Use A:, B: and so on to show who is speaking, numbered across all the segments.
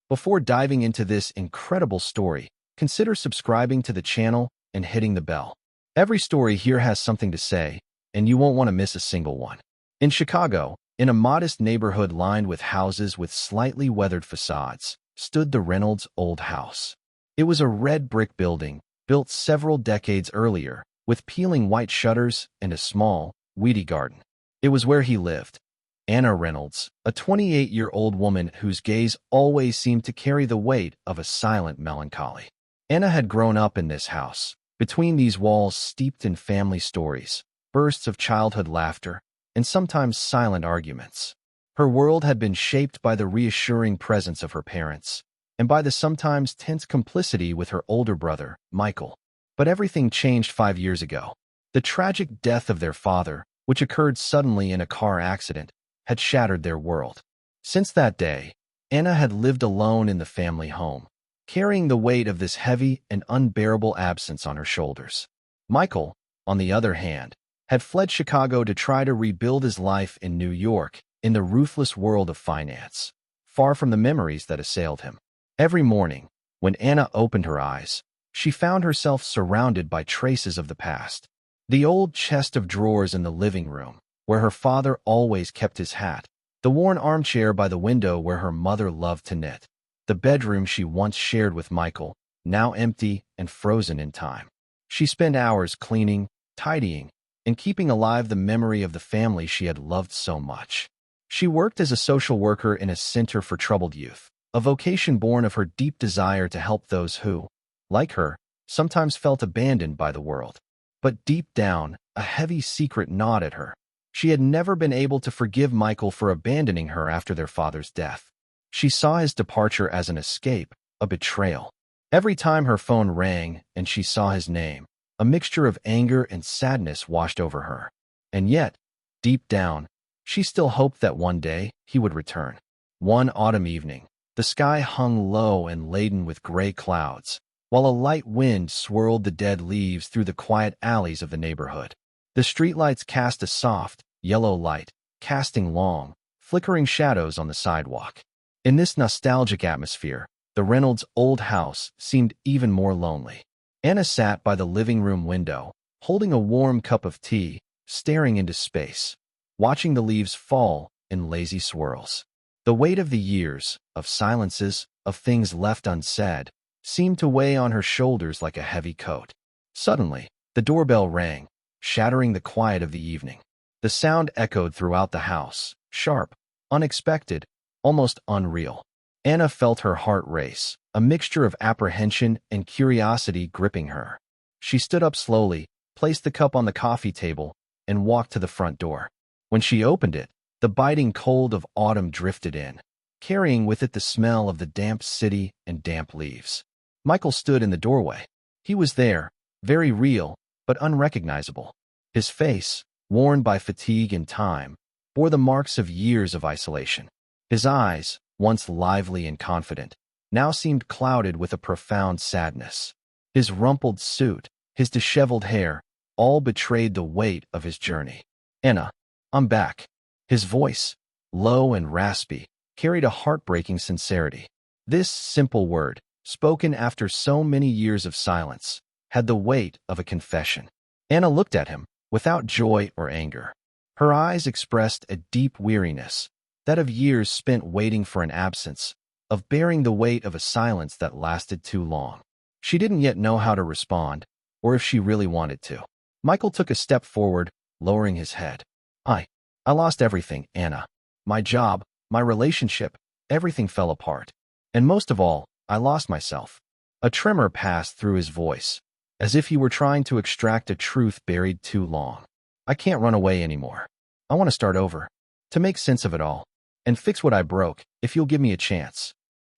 A: Before diving into this incredible story, consider subscribing to the channel and hitting the bell. Every story here has something to say, and you won't want to miss a single one. In Chicago, in a modest neighborhood lined with houses with slightly weathered facades, stood the Reynolds old house. It was a red brick building, built several decades earlier, with peeling white shutters and a small, weedy garden. It was where he lived. Anna Reynolds, a 28-year-old woman whose gaze always seemed to carry the weight of a silent melancholy. Anna had grown up in this house, between these walls steeped in family stories, bursts of childhood laughter, and sometimes silent arguments. Her world had been shaped by the reassuring presence of her parents, and by the sometimes tense complicity with her older brother, Michael. But everything changed 5 years ago. The tragic death of their father, which occurred suddenly in a car accident, had shattered their world. Since that day, Anna had lived alone in the family home, carrying the weight of this heavy and unbearable absence on her shoulders. Michael, on the other hand, had fled Chicago to try to rebuild his life in New York, in the ruthless world of finance, far from the memories that assailed him. Every morning, when Anna opened her eyes, she found herself surrounded by traces of the past. The old chest of drawers in the living room, where her father always kept his hat, the worn armchair by the window where her mother loved to knit, the bedroom she once shared with Michael, now empty and frozen in time. She spent hours cleaning, tidying, and keeping alive the memory of the family she had loved so much. She worked as a social worker in a center for troubled youth, a vocation born of her deep desire to help those who, like her, sometimes felt abandoned by the world. But deep down, a heavy secret gnawed at her. She had never been able to forgive Michael for abandoning her after their father's death. She saw his departure as an escape, a betrayal. Every time her phone rang and she saw his name, a mixture of anger and sadness washed over her. And yet, deep down, she still hoped that one day he would return. One autumn evening, the sky hung low and laden with gray clouds, while a light wind swirled the dead leaves through the quiet alleys of the neighborhood. The streetlights cast a soft, yellow light, casting long, flickering shadows on the sidewalk. In this nostalgic atmosphere, the Reynolds' old house seemed even more lonely. Anna sat by the living room window, holding a warm cup of tea, staring into space, watching the leaves fall in lazy swirls. The weight of the years, of silences, of things left unsaid, seemed to weigh on her shoulders like a heavy coat. Suddenly, the doorbell rang, shattering the quiet of the evening. The sound echoed throughout the house, sharp, unexpected, almost unreal. Anna felt her heart race, a mixture of apprehension and curiosity gripping her. She stood up slowly, placed the cup on the coffee table, and walked to the front door. When she opened it, the biting cold of autumn drifted in, carrying with it the smell of the damp city and damp leaves. Michael stood in the doorway. He was there, very real, but unrecognizable. His face, worn by fatigue and time, bore the marks of years of isolation. His eyes, once lively and confident, now seemed clouded with a profound sadness. His rumpled suit, his disheveled hair, all betrayed the weight of his journey. "Anna, I'm back." His voice, low and raspy, carried a heartbreaking sincerity. This simple word, spoken after so many years of silence, had the weight of a confession. Anna looked at him, without joy or anger. Her eyes expressed a deep weariness, that of years spent waiting for an absence, of bearing the weight of a silence that lasted too long. She didn't yet know how to respond, or if she really wanted to. Michael took a step forward, lowering his head. I lost everything, Anna. My job, my relationship, everything fell apart. And most of all, I lost myself." A tremor passed through his voice, as if he were trying to extract a truth buried too long. "I can't run away anymore. I want to start over, to make sense of it all, and fix what I broke, if you'll give me a chance."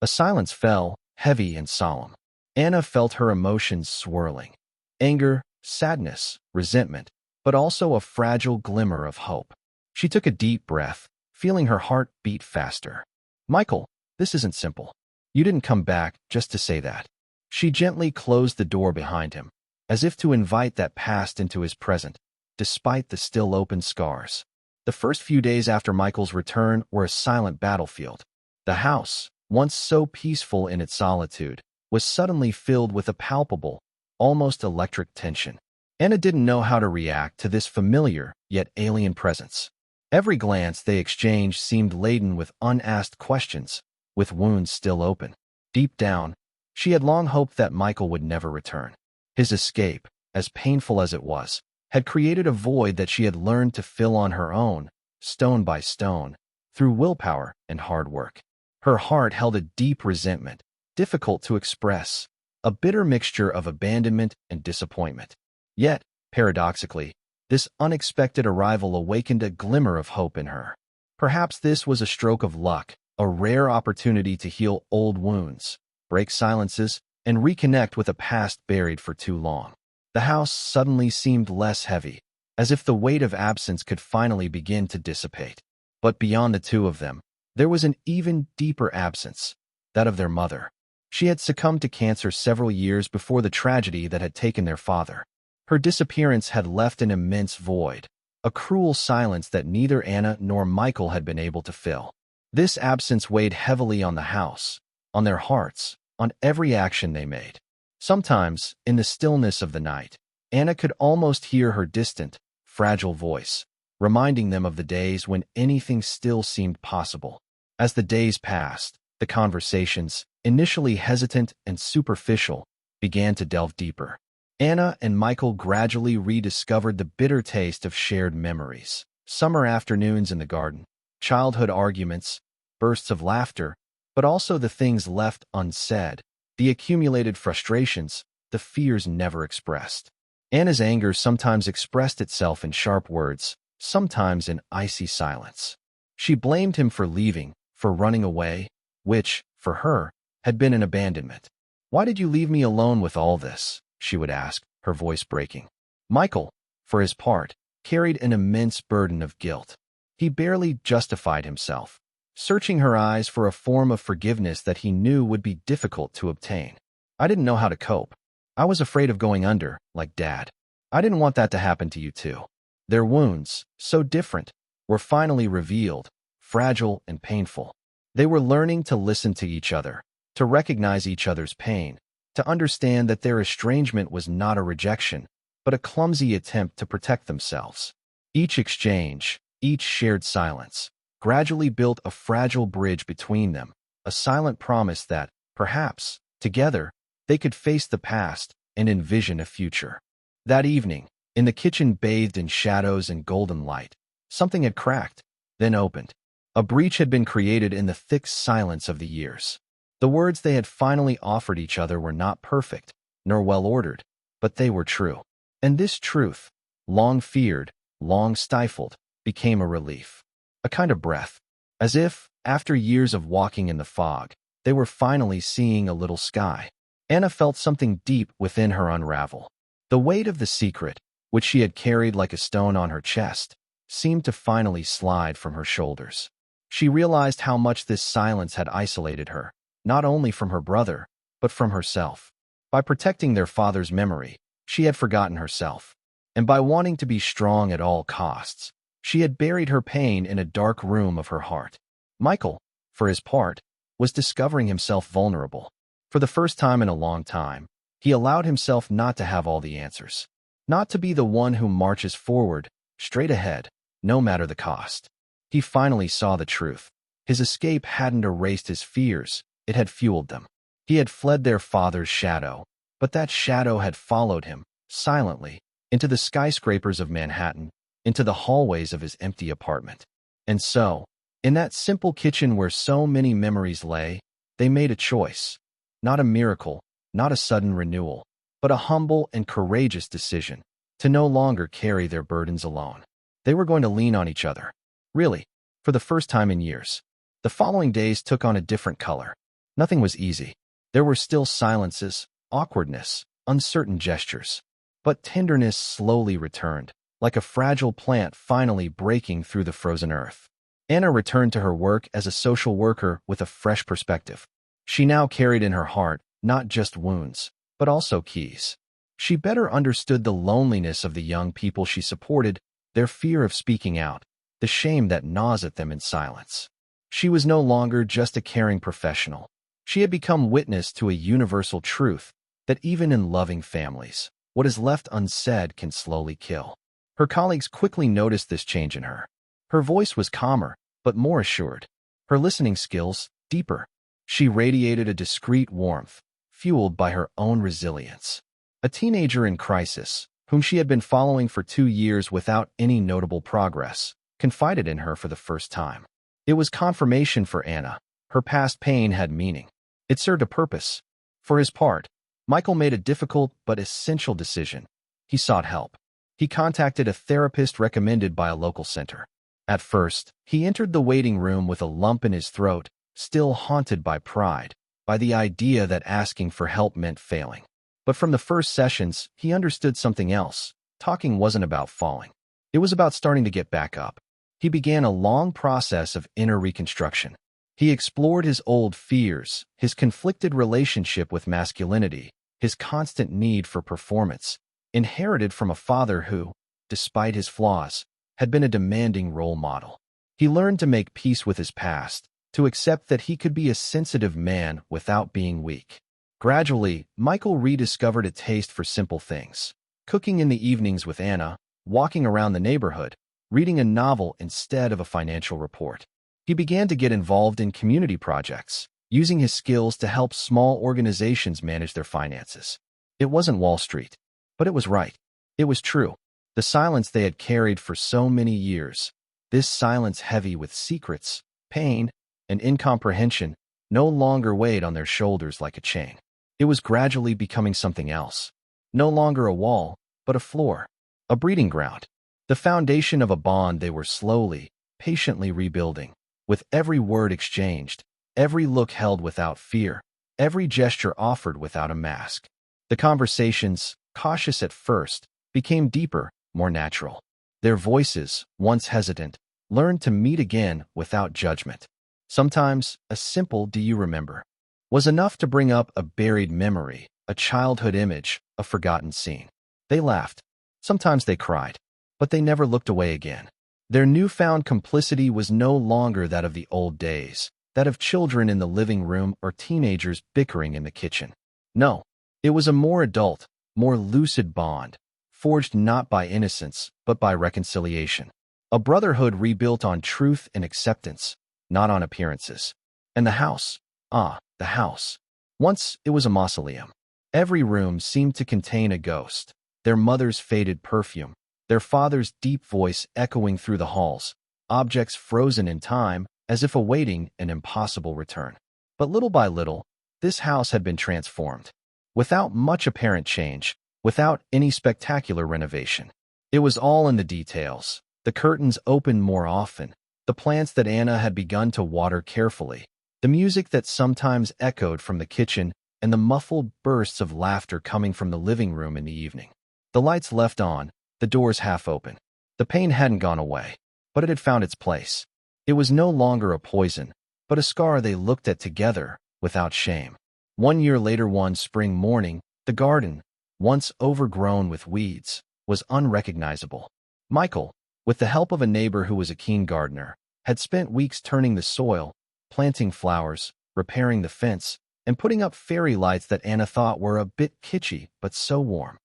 A: A silence fell, heavy and solemn. Anna felt her emotions swirling. Anger, sadness, resentment, but also a fragile glimmer of hope. She took a deep breath, feeling her heart beat faster. "Michael, this isn't simple. You didn't come back just to say that." She gently closed the door behind him, as if to invite that past into his present, despite the still open scars. The first few days after Michael's return were a silent battlefield. The house, once so peaceful in its solitude, was suddenly filled with a palpable, almost electric tension. Anna didn't know how to react to this familiar yet alien presence. Every glance they exchanged seemed laden with unasked questions, with wounds still open. Deep down, she had long hoped that Michael would never return. His escape, as painful as it was, had created a void that she had learned to fill on her own, stone by stone, through willpower and hard work. Her heart held a deep resentment, difficult to express, a bitter mixture of abandonment and disappointment. Yet, paradoxically, this unexpected arrival awakened a glimmer of hope in her. Perhaps this was a stroke of luck, a rare opportunity to heal old wounds, break silences, and reconnect with a past buried for too long. The house suddenly seemed less heavy, as if the weight of absence could finally begin to dissipate. But beyond the two of them, there was an even deeper absence, that of their mother. She had succumbed to cancer several years before the tragedy that had taken their father. Her disappearance had left an immense void, a cruel silence that neither Anna nor Michael had been able to fill. This absence weighed heavily on the house, on their hearts, on every action they made. Sometimes, in the stillness of the night, Anna could almost hear her distant, fragile voice, reminding them of the days when anything still seemed possible. As the days passed, the conversations, initially hesitant and superficial, began to delve deeper. Anna and Michael gradually rediscovered the bitter taste of shared memories. Summer afternoons in the garden, childhood arguments, bursts of laughter, but also the things left unsaid, the accumulated frustrations, the fears never expressed. Anna's anger sometimes expressed itself in sharp words, sometimes in icy silence. She blamed him for leaving, for running away, which, for her, had been an abandonment. "Why did you leave me alone with all this?" she would ask, her voice breaking. Michael, for his part, carried an immense burden of guilt. He barely justified himself, searching her eyes for a form of forgiveness that he knew would be difficult to obtain. "I didn't know how to cope. I was afraid of going under, like Dad. I didn't want that to happen to you too." Their wounds, so different, were finally revealed, fragile and painful. They were learning to listen to each other, to recognize each other's pain, to understand that their estrangement was not a rejection, but a clumsy attempt to protect themselves. Each exchange, each shared silence, gradually built a fragile bridge between them, a silent promise that, perhaps, together, they could face the past and envision a future. That evening, in the kitchen bathed in shadows and golden light, something had cracked, then opened. A breach had been created in the thick silence of the years. The words they had finally offered each other were not perfect, nor well-ordered, but they were true. And this truth, long feared, long stifled, became a relief. A kind of breath, as if, after years of walking in the fog, they were finally seeing a little sky. Anna felt something deep within her unravel. The weight of the secret, which she had carried like a stone on her chest, seemed to finally slide from her shoulders. She realized how much this silence had isolated her, not only from her brother, but from herself. By protecting their father's memory, she had forgotten herself. And by wanting to be strong at all costs, she had buried her pain in a dark room of her heart. Michael, for his part, was discovering himself vulnerable. For the first time in a long time, he allowed himself not to have all the answers, not to be the one who marches forward, straight ahead, no matter the cost. He finally saw the truth. His escape hadn't erased his fears, it had fueled them. He had fled their father's shadow, but that shadow had followed him, silently, into the skyscrapers of Manhattan, into the hallways of his empty apartment. And so, in that simple kitchen where so many memories lay, they made a choice. Not a miracle, not a sudden renewal, but a humble and courageous decision to no longer carry their burdens alone. They were going to lean on each other. Really, for the first time in years. The following days took on a different color. Nothing was easy. There were still silences, awkwardness, uncertain gestures. But tenderness slowly returned, like a fragile plant finally breaking through the frozen earth. Anna returned to her work as a social worker with a fresh perspective. She now carried in her heart not just wounds, but also keys. She better understood the loneliness of the young people she supported, their fear of speaking out, the shame that gnaws at them in silence. She was no longer just a caring professional. She had become witness to a universal truth that even in loving families, what is left unsaid can slowly kill. Her colleagues quickly noticed this change in her. Her voice was calmer, but more assured. Her listening skills, deeper. She radiated a discreet warmth, fueled by her own resilience. A teenager in crisis, whom she had been following for 2 years without any notable progress, confided in her for the first time. It was confirmation for Anna. Her past pain had meaning. It served a purpose. For his part, Michael made a difficult but essential decision. He sought help. He contacted a therapist recommended by a local center. At first, he entered the waiting room with a lump in his throat, still haunted by pride, by the idea that asking for help meant failing. But from the first sessions, he understood something else. Talking wasn't about falling. It was about starting to get back up. He began a long process of inner reconstruction. He explored his old fears, his conflicted relationship with masculinity, his constant need for performance, inherited from a father who, despite his flaws, had been a demanding role model. He learned to make peace with his past, to accept that he could be a sensitive man without being weak. Gradually, Michael rediscovered a taste for simple things. Cooking in the evenings with Anna, walking around the neighborhood, reading a novel instead of a financial report. He began to get involved in community projects, using his skills to help small organizations manage their finances. It wasn't Wall Street, but it was right. It was true. The silence they had carried for so many years, this silence heavy with secrets, pain, and incomprehension, no longer weighed on their shoulders like a chain. It was gradually becoming something else. No longer a wall, but a floor, a breeding ground, the foundation of a bond they were slowly, patiently rebuilding. With every word exchanged, every look held without fear, every gesture offered without a mask. The conversations, cautious at first, became deeper, more natural. Their voices, once hesitant, learned to meet again without judgment. Sometimes, a simple "do you remember?" was enough to bring up a buried memory, a childhood image, a forgotten scene. They laughed. Sometimes they cried, but they never looked away again. Their newfound complicity was no longer that of the old days, that of children in the living room or teenagers bickering in the kitchen. No, it was a more adult, more lucid bond, forged not by innocence, but by reconciliation. A brotherhood rebuilt on truth and acceptance, not on appearances. And the house, the house. Once it was a mausoleum. Every room seemed to contain a ghost, their mother's faded perfume, their father's deep voice echoing through the halls, objects frozen in time as if awaiting an impossible return. But little by little, this house had been transformed. Without much apparent change, without any spectacular renovation. It was all in the details. The curtains opened more often, the plants that Anna had begun to water carefully, the music that sometimes echoed from the kitchen, and the muffled bursts of laughter coming from the living room in the evening. The lights left on, the doors half open. The pain hadn't gone away, but it had found its place. It was no longer a poison, but a scar they looked at together, without shame. 1 year later, one spring morning, the garden, once overgrown with weeds, was unrecognizable. Michael, with the help of a neighbor who was a keen gardener, had spent weeks turning the soil, planting flowers, repairing the fence, and putting up fairy lights that Anna thought were a bit kitschy but so warm.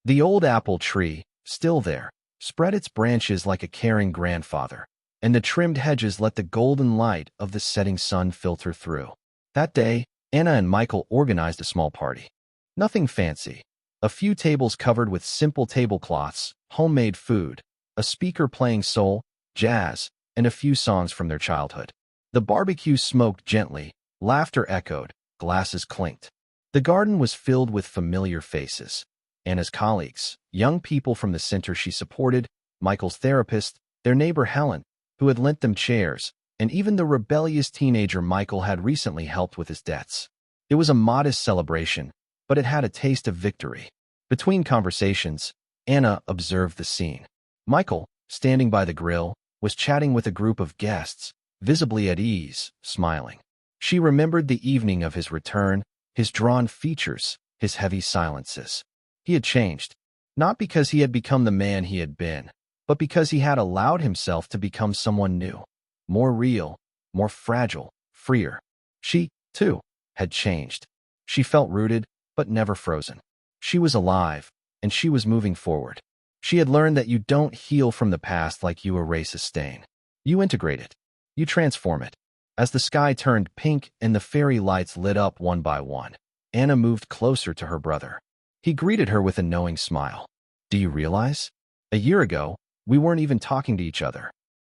A: The old apple tree, still there, spread its branches like a caring grandfather, and the trimmed hedges let the golden light of the setting sun filter through. That day, Anna and Michael organized a small party. Nothing fancy. A few tables covered with simple tablecloths, homemade food, a speaker playing soul, jazz, and a few songs from their childhood. The barbecue smoked gently, laughter echoed, glasses clinked. The garden was filled with familiar faces. Anna's colleagues, young people from the center she supported, Michael's therapist, their neighbor Helen, who had lent them chairs, and even the rebellious teenager Michael had recently helped with his debts. It was a modest celebration, but it had a taste of victory. Between conversations, Anna observed the scene. Michael, standing by the grill, was chatting with a group of guests, visibly at ease, smiling. She remembered the evening of his return, his drawn features, his heavy silences. He had changed, not because he had become the man he had been, but because he had allowed himself to become someone new, more real, more fragile, freer. She, too, had changed. She felt rooted, but never frozen. She was alive, and she was moving forward. She had learned that you don't heal from the past like you erase a stain. You integrate it. You transform it. As the sky turned pink and the fairy lights lit up one by one, Anna moved closer to her brother. He greeted her with a knowing smile. "Do you realize? A year ago, we weren't even talking to each other."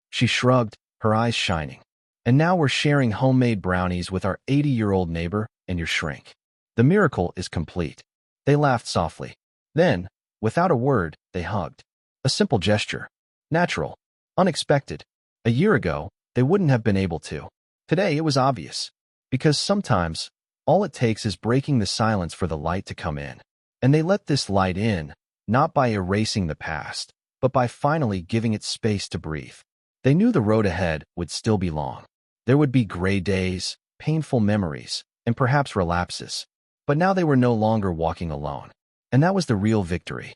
A: She shrugged, her eyes shining. "And now we're sharing homemade brownies with our 80-year-old neighbor and your shrink. The miracle is complete." They laughed softly. Then, without a word, they hugged. A simple gesture. Natural. Unexpected. A year ago, they wouldn't have been able to. Today, it was obvious. Because sometimes, all it takes is breaking the silence for the light to come in. And they let this light in, not by erasing the past, but by finally giving it space to breathe. They knew the road ahead would still be long. There would be gray days, painful memories, and perhaps relapses. But now they were no longer walking alone. And that was the real victory.